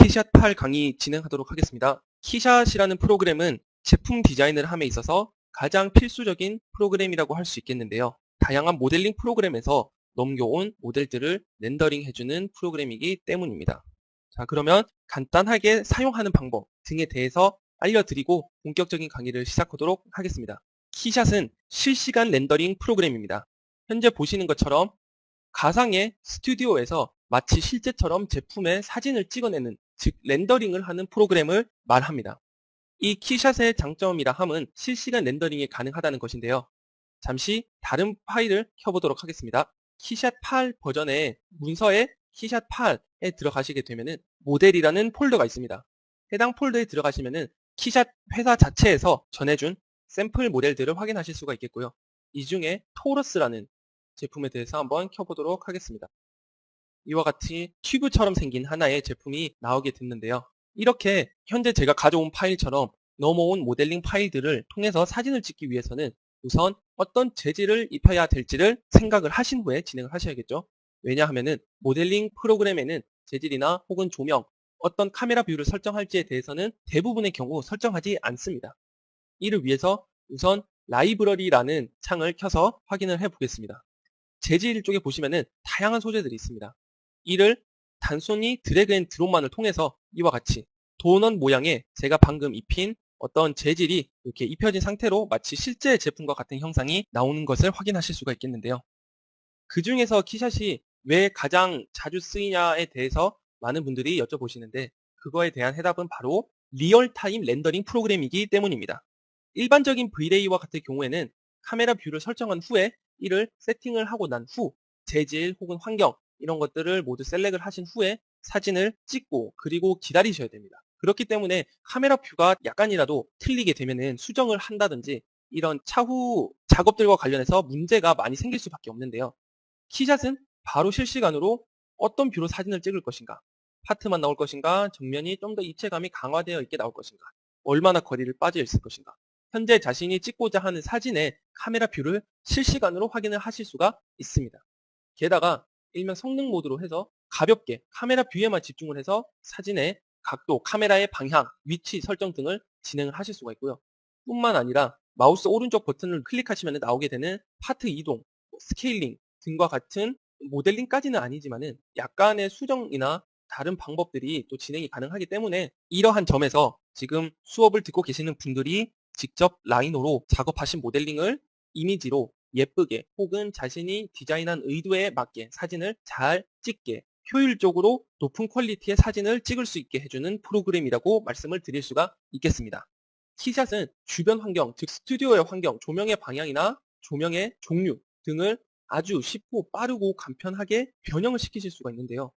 키샷 8 강의 진행하도록 하겠습니다. 키샷이라는 프로그램은 제품 디자인을 함에 있어서 가장 필수적인 프로그램이라고 할 수 있겠는데요. 다양한 모델링 프로그램에서 넘겨온 모델들을 렌더링 해주는 프로그램이기 때문입니다. 자, 그러면 간단하게 사용하는 방법 등에 대해서 알려드리고 본격적인 강의를 시작하도록 하겠습니다. 키샷은 실시간 렌더링 프로그램입니다. 현재 보시는 것처럼 가상의 스튜디오에서 마치 실제처럼 제품의 사진을 찍어내는, 즉 렌더링을 하는 프로그램을 말합니다. 이 키샷의 장점이라 함은 실시간 렌더링이 가능하다는 것인데요. 잠시 다른 파일을 켜보도록 하겠습니다. 키샷 8 버전의 문서에 키샷 8에 들어가시게 되면은 모델이라는 폴더가 있습니다. 해당 폴더에 들어가시면은 키샷 회사 자체에서 전해준 샘플 모델들을 확인하실 수가 있겠고요. 이 중에 토러스라는 제품에 대해서 한번 켜보도록 하겠습니다. 이와 같이 튜브처럼 생긴 하나의 제품이 나오게 됐는데요. 이렇게 현재 제가 가져온 파일처럼 넘어온 모델링 파일들을 통해서 사진을 찍기 위해서는 우선 어떤 재질을 입혀야 될지를 생각을 하신 후에 진행을 하셔야겠죠. 왜냐하면은 모델링 프로그램에는 재질이나 혹은 조명, 어떤 카메라 뷰를 설정할지에 대해서는 대부분의 경우 설정하지 않습니다. 이를 위해서 우선 라이브러리라는 창을 켜서 확인을 해 보겠습니다. 재질 쪽에 보시면은 다양한 소재들이 있습니다. 이를 단순히 드래그 앤 드롭만을 통해서 이와 같이 도넛 모양의 제가 방금 입힌 어떤 재질이 이렇게 입혀진 상태로 마치 실제 제품과 같은 형상이 나오는 것을 확인하실 수가 있겠는데요. 그 중에서 키샷이 왜 가장 자주 쓰이냐에 대해서 많은 분들이 여쭤보시는데 그거에 대한 해답은 바로 리얼타임 렌더링 프로그램이기 때문입니다. 일반적인 V-Ray와 같은 경우에는 카메라 뷰를 설정한 후에 이를 세팅을 하고 난 후 재질 혹은 환경 이런 것들을 모두 셀렉을 하신 후에 사진을 찍고 그리고 기다리셔야 됩니다. 그렇기 때문에 카메라 뷰가 약간이라도 틀리게 되면은 수정을 한다든지 이런 차후 작업들과 관련해서 문제가 많이 생길 수밖에 없는데요. 키샷은 바로 실시간으로 어떤 뷰로 사진을 찍을 것인가, 파트만 나올 것인가, 정면이 좀 더 입체감이 강화되어 있게 나올 것인가, 얼마나 거리를 빠져 있을 것인가, 현재 자신이 찍고자 하는 사진의 카메라 뷰를 실시간으로 확인을 하실 수가 있습니다. 게다가 일명 성능 모드로 해서 가볍게 카메라 뷰에만 집중을 해서 사진의 각도, 카메라의 방향, 위치 설정 등을 진행을 하실 수가 있고요. 뿐만 아니라 마우스 오른쪽 버튼을 클릭하시면 나오게 되는 파트 이동, 스케일링 등과 같은 모델링까지는 아니지만은 약간의 수정이나 다른 방법들이 또 진행이 가능하기 때문에 이러한 점에서 지금 수업을 듣고 계시는 분들이 직접 라이노로 작업하신 모델링을 이미지로 예쁘게 혹은 자신이 디자인한 의도에 맞게 사진을 잘 찍게 효율적으로 높은 퀄리티의 사진을 찍을 수 있게 해주는 프로그램이라고 말씀을 드릴 수가 있겠습니다. 키샷은 주변 환경, 즉 스튜디오의 환경, 조명의 방향이나 조명의 종류 등을 아주 쉽고 빠르고 간편하게 변형을 시키실 수가 있는데요.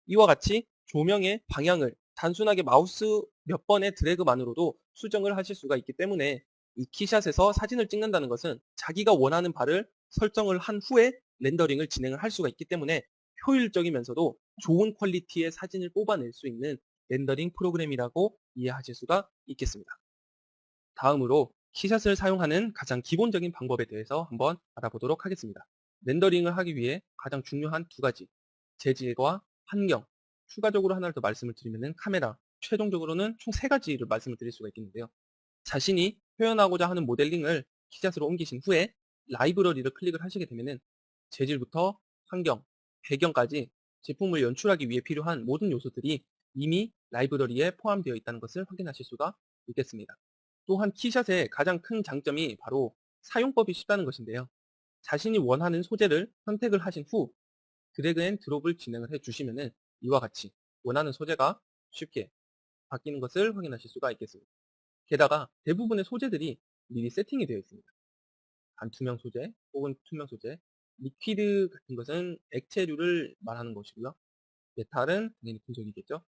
이와 같이 조명의 방향을 단순하게 마우스 몇 번의 드래그만으로도 수정을 하실 수가 있기 때문에 이 키샷에서 사진을 찍는다는 것은 자기가 원하는 바를 설정을 한 후에 렌더링을 진행을 할 수가 있기 때문에 효율적이면서도 좋은 퀄리티의 사진을 뽑아낼 수 있는 렌더링 프로그램이라고 이해하실 수가 있겠습니다. 다음으로 키샷을 사용하는 가장 기본적인 방법에 대해서 한번 알아보도록 하겠습니다. 렌더링을 하기 위해 가장 중요한 두 가지, 재질과 환경, 추가적으로 하나를 더 말씀을 드리면 카메라, 최종적으로는 총 세 가지를 말씀을 드릴 수가 있겠는데요. 자신이 표현하고자 하는 모델링을 키샷으로 옮기신 후에 라이브러리를 클릭을 하시게 되면 재질부터 환경, 배경까지 제품을 연출하기 위해 필요한 모든 요소들이 이미 라이브러리에 포함되어 있다는 것을 확인하실 수가 있겠습니다. 또한 키샷의 가장 큰 장점이 바로 사용법이 쉽다는 것인데요. 자신이 원하는 소재를 선택을 하신 후 드래그 앤 드롭을 진행을 해주시면 이와 같이 원하는 소재가 쉽게 바뀌는 것을 확인하실 수가 있겠습니다. 게다가 대부분의 소재들이 미리 세팅이 되어 있습니다. 반투명 소재 혹은 투명 소재, 리퀴드 같은 것은 액체류를 말하는 것이고요. 메탈은 당연히 금속이겠죠.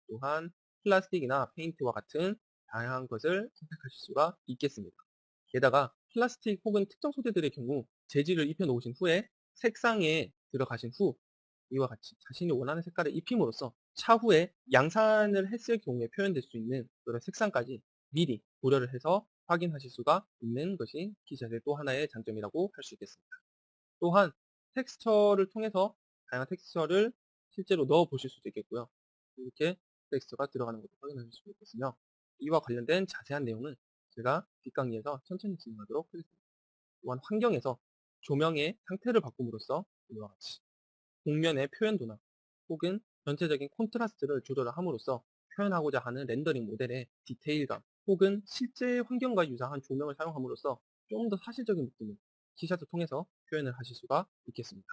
또한 플라스틱이나 페인트와 같은 다양한 것을 선택하실 수가 있겠습니다. 게다가 플라스틱 혹은 특정 소재들의 경우 재질을 입혀 놓으신 후에 색상에 들어가신 후 이와 같이 자신이 원하는 색깔을 입힘으로써 차후에 양산을 했을 경우에 표현될 수 있는 그런 색상까지 미리 고려를 해서 확인하실 수가 있는 것이 키샷의 또 하나의 장점이라고 할 수 있겠습니다. 또한 텍스처를 통해서 다양한 텍스처를 실제로 넣어 보실 수도 있겠고요. 이렇게 텍스트가 들어가는 것을 확인하실 수 있겠으며 이와 관련된 자세한 내용은 제가 뒷강의에서 천천히 진행하도록 하겠습니다. 또한 환경에서 조명의 상태를 바꿈으로써 이와 같이 곡면의 표현도나 혹은 전체적인 콘트라스트를 조절함으로써 표현하고자 하는 렌더링 모델의 디테일감 혹은 실제 환경과 유사한 조명을 사용함으로써 좀 더 사실적인 느낌을 티샷을 통해서 표현을 하실 수가 있겠습니다.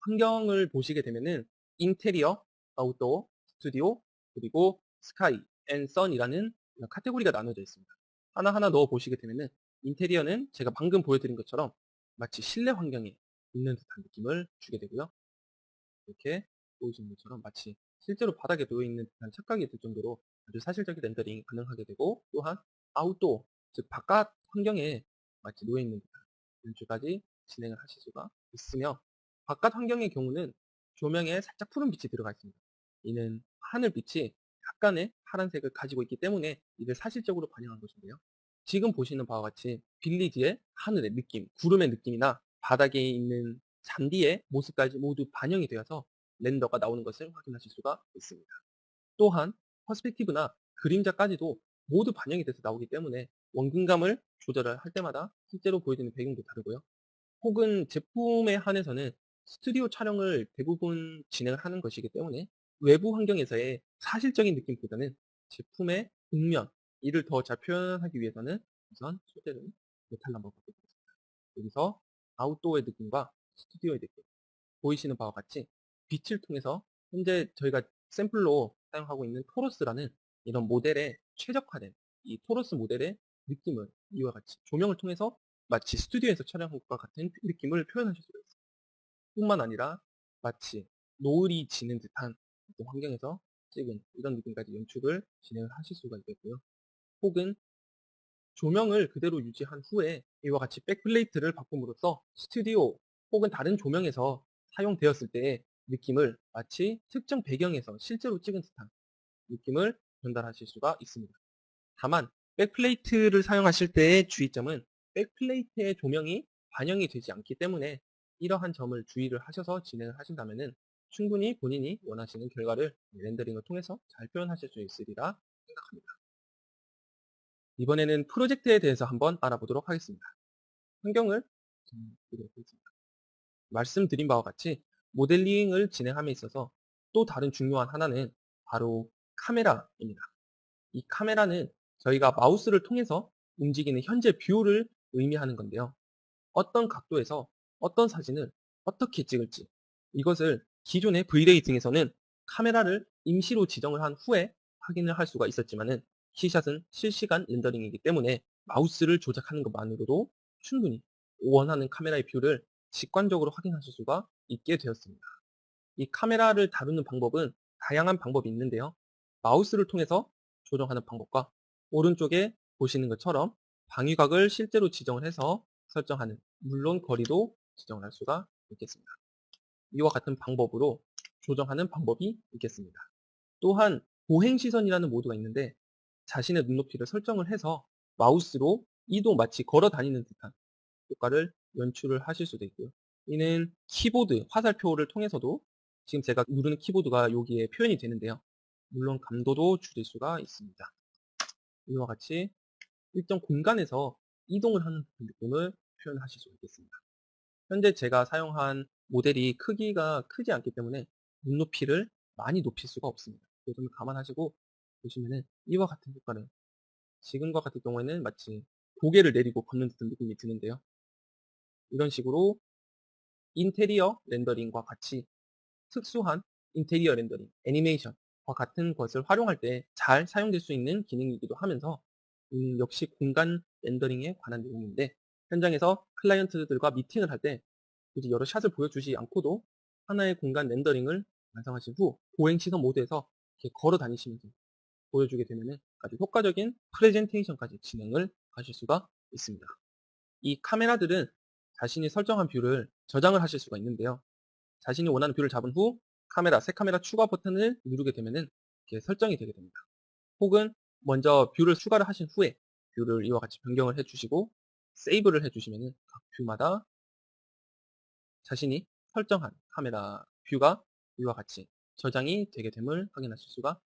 환경을 보시게 되면은 인테리어, 아웃도어, 스튜디오, 그리고 스카이, 앤 선이라는 카테고리가 나눠져 있습니다. 하나하나 넣어 보시게 되면은 인테리어는 제가 방금 보여드린 것처럼 마치 실내 환경에 있는 듯한 느낌을 주게 되고요. 이렇게 보이시는 것처럼 마치 실제로 바닥에 놓여있는 듯한 착각이 들 정도로 아주 사실적인 렌더링이 가능하게 되고 또한 아웃도어, 즉 바깥 환경에 마치 놓여있는 듯한 연출까지 진행을 하실 수가 있으며 바깥 환경의 경우는 조명에 살짝 푸른 빛이 들어가 있습니다. 이는 하늘빛이 약간의 파란색을 가지고 있기 때문에 이를 사실적으로 반영한 것인데요. 지금 보시는 바와 같이 빌리지의 하늘의 느낌, 구름의 느낌이나 바닥에 있는 잔디의 모습까지 모두 반영이 되어서 렌더가 나오는 것을 확인하실 수가 있습니다. 또한 퍼스펙티브나 그림자까지도 모두 반영이 돼서 나오기 때문에 원근감을 조절을 할 때마다 실제로 보여지는 배경도 다르고요. 혹은 제품에 한해서는 스튜디오 촬영을 대부분 진행을 하는 것이기 때문에 외부 환경에서의 사실적인 느낌보다는 제품의 벽면, 이를 더 잘 표현하기 위해서는 우선 소재를 메탈로 한번 바꿔보겠습니다. 여기서 아웃도어의 느낌과 스튜디오의 느낌, 보이시는 바와 같이 빛을 통해서 현재 저희가 샘플로 사용하고 있는 토러스라는 이런 모델에 최적화된 이 토러스 모델의 느낌을 이와 같이 조명을 통해서 마치 스튜디오에서 촬영한 것과 같은 느낌을 표현하실 수가 있습니다. 뿐만 아니라 마치 노을이 지는 듯한 어떤 환경에서 찍은 이런 느낌까지 연출을 진행을 하실 수가 있겠고요. 혹은 조명을 그대로 유지한 후에 이와 같이 백플레이트를 바꿈으로써 스튜디오 혹은 다른 조명에서 사용되었을 때의 느낌을 마치 특정 배경에서 실제로 찍은 듯한 느낌을 전달하실 수가 있습니다. 다만 백플레이트를 사용하실 때의 주의점은 백플레이트의 조명이 반영이 되지 않기 때문에 이러한 점을 주의를 하셔서 진행을 하신다면 충분히 본인이 원하시는 결과를 렌더링을 통해서 잘 표현하실 수 있으리라 생각합니다. 이번에는 프로젝트에 대해서 한번 알아보도록 하겠습니다. 환경을 보도록 하겠습니다. 말씀드린 바와 같이 모델링을 진행함에 있어서 또 다른 중요한 하나는 바로 카메라입니다. 이 카메라는 저희가 마우스를 통해서 움직이는 현재 뷰를 의미하는 건데요. 어떤 각도에서 어떤 사진을 어떻게 찍을지 이것을 기존의 V-Ray 등에서는 카메라를 임시로 지정을 한 후에 확인을 할 수가 있었지만은 키샷은 실시간 렌더링이기 때문에 마우스를 조작하는 것만으로도 충분히 원하는 카메라의 뷰를 직관적으로 확인하실 수가 있게 되었습니다. 이 카메라를 다루는 방법은 다양한 방법이 있는데요. 마우스를 통해서 조정하는 방법과 오른쪽에 보시는 것처럼 방위각을 실제로 지정을 해서 설정하는, 물론 거리도 지정을 할 수가 있겠습니다. 이와 같은 방법으로 조정하는 방법이 있겠습니다. 또한 보행시선이라는 모드가 있는데 자신의 눈높이를 설정을 해서 마우스로 이동 마치 걸어 다니는 듯한 효과를 연출을 하실 수도 있고요. 이는 키보드, 화살표를 통해서도 지금 제가 누르는 키보드가 여기에 표현이 되는데요. 물론 감도도 줄일 수가 있습니다. 이와 같이 일정 공간에서 이동을 하는 느낌을 표현하실 수 있겠습니다. 현재 제가 사용한 모델이 크기가 크지 않기 때문에 눈높이를 많이 높일 수가 없습니다. 이 점을 감안하시고 보시면은 이와 같은 효과를 지금과 같은 경우에는 마치 고개를 내리고 걷는 듯한 느낌이 드는데요. 이런 식으로 인테리어 렌더링과 같이 특수한 인테리어 렌더링, 애니메이션과 같은 것을 활용할 때 잘 사용될 수 있는 기능이기도 하면서 역시 공간 렌더링에 관한 내용인데 현장에서 클라이언트들과 미팅을 할 때 굳이 여러 샷을 보여주지 않고도 하나의 공간 렌더링을 완성하신 후 보행 시선 모드에서 이렇게 걸어 다니시면서 보여주게 되면 아주 효과적인 프레젠테이션까지 진행을 하실 수가 있습니다. 이 카메라들은 자신이 설정한 뷰를 저장을 하실 수가 있는데요. 자신이 원하는 뷰를 잡은 후 카메라, 새 카메라 추가 버튼을 누르게 되면은 이렇게 설정이 되게 됩니다. 혹은 먼저 뷰를 추가를 하신 후에 뷰를 이와 같이 변경을 해주시고 세이브를 해주시면은 각 뷰마다 자신이 설정한 카메라 뷰가 이와 같이 저장이 되게 됨을 확인하실 수가